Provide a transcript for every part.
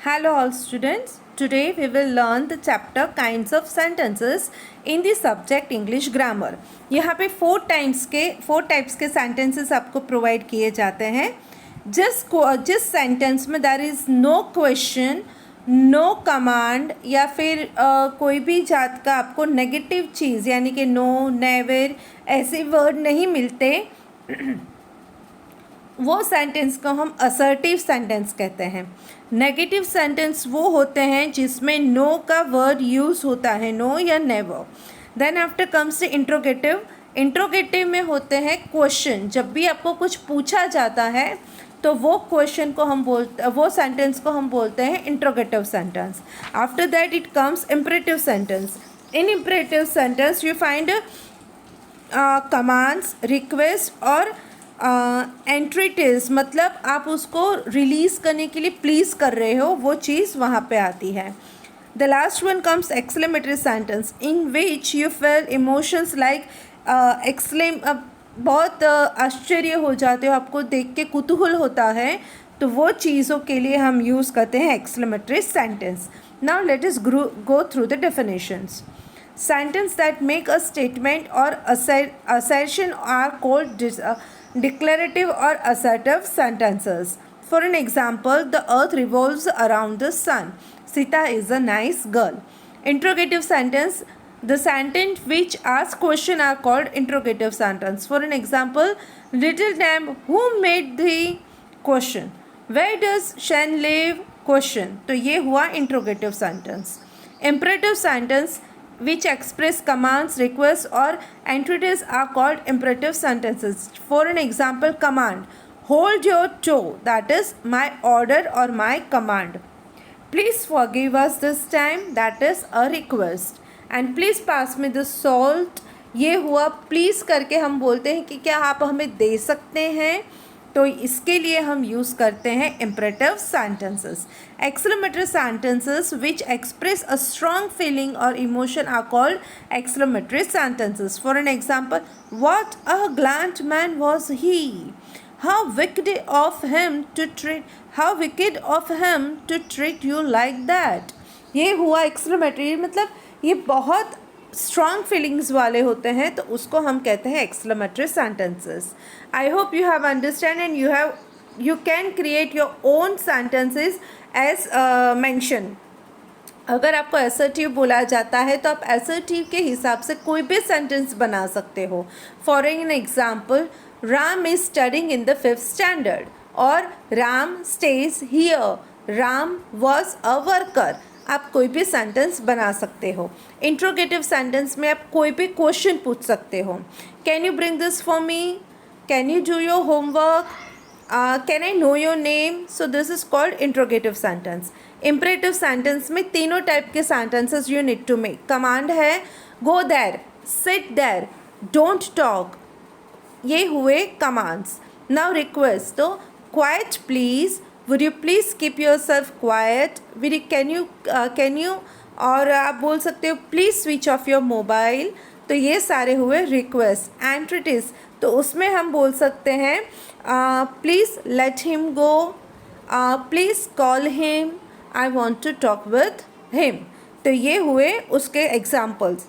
Hello all students. Today we will learn the chapter kinds of sentences in the subject English grammar. यहाँ पे four types के sentences आपको provide किए जाते हैं. जिस सेंटेंस में there is no question, no command या फिर कोई भी जात का आपको नेगेटिव चीज़ यानी कि नो, नेवर ऐसे वर्ड नहीं मिलते, वो सेंटेंस को हम असर्टिव सेंटेंस कहते हैं. नेगेटिव सेंटेंस वो होते हैं जिसमें नो का वर्ड यूज़ होता है, नो या never. Then after comes the interrogative. Interrogative में होते हैं क्वेश्चन. जब भी आपको कुछ पूछा जाता है तो वो क्वेश्चन को वो सेंटेंस को हम बोलते हैं interrogative sentence. After that it comes imperative sentence. In imperative sentence you find commands, request और एंट्रीटीज, मतलब आप उसको रिलीज़ करने के लिए प्लीज़ कर रहे हो, वो चीज़ वहाँ पे आती है. The last one comes exclamatory sentence in which you feel emotions like बहुत आश्चर्य हो जाते हो, आपको देख के कुतूहल होता है, तो वो चीज़ों के लिए हम यूज़ करते हैं exclamatory sentence. Now let us go through the definitions. Sentence that make a statement or assertion are called declarative or assertive sentences. For an example, the earth revolves around the sun. Sita is a nice girl. Interrogative sentence. The sentence which asks question are called interrogative sentence. For an example, little lamb, who made the question? Where does Shan live? Question. तो ये हुआ interrogative sentence. Imperative sentence which express commands, requests or entities are called imperative sentences. For an example, command, hold your toe, that is my order or my command. Please forgive us this time, that is a request. And please pass me the salt, ये हुआ please करके हम बोलते हैं कि क्या आप हमें दे सकते हैं, तो इसके लिए हम यूज़ करते हैं imperative sentences. Exclamatory sentences which express a strong feeling or emotion are called exclamatory sentences. For an example, what a gallant man was he! How wicked of him to treat you like that! ये हुआ exclamatory, मतलब ये बहुत strong feelings वाले होते हैं, तो उसको हम कहते हैं exclamatory sentences. I hope you have understand and you can create your own sentences as mention. अगर आपको असर्टिव बोला जाता है तो आप असर्टिव के हिसाब से कोई भी सेंटेंस बना सकते हो. For an example, Ram is studying in the 5th standard और Ram stays here. Ram was a worker. आप कोई भी सेंटेंस बना सकते हो. इंट्रोगेटिव सेंटेंस में आप कोई भी क्वेश्चन पूछ सकते हो. Can you bring this for me? Can you do your homework? Can I know your name? So this is called interrogative sentence. Imperative sentence में तीनों टाइप के sentences you need to make. Command है go there, sit there, don't talk, ये हुए commands. Now request, तो quiet please, would you please keep yourself quiet, can you और आप बोल सकते हो please switch off your mobile. तो ये सारे हुए रिक्वेस्ट. एंट्रीटीज, तो उसमें हम बोल सकते हैं please let him go, please call him, I want to talk with him. तो ये हुए उसके एग्जाम्पल्स.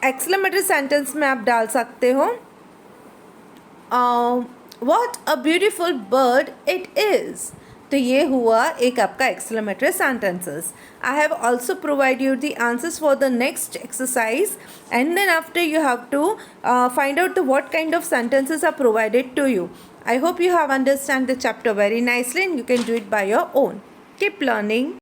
एक्सक्लेमेटरी सेंटेंस में आप डाल सकते हो What a beautiful bird it is. तो ये हुआ एक आपका exclamatory sentences. I have also provided you the answers for the next exercise, and then after you have to find out what kind of sentences are provided to you. I hope you have understand the chapter very nicely and you can do it by your own. Keep learning.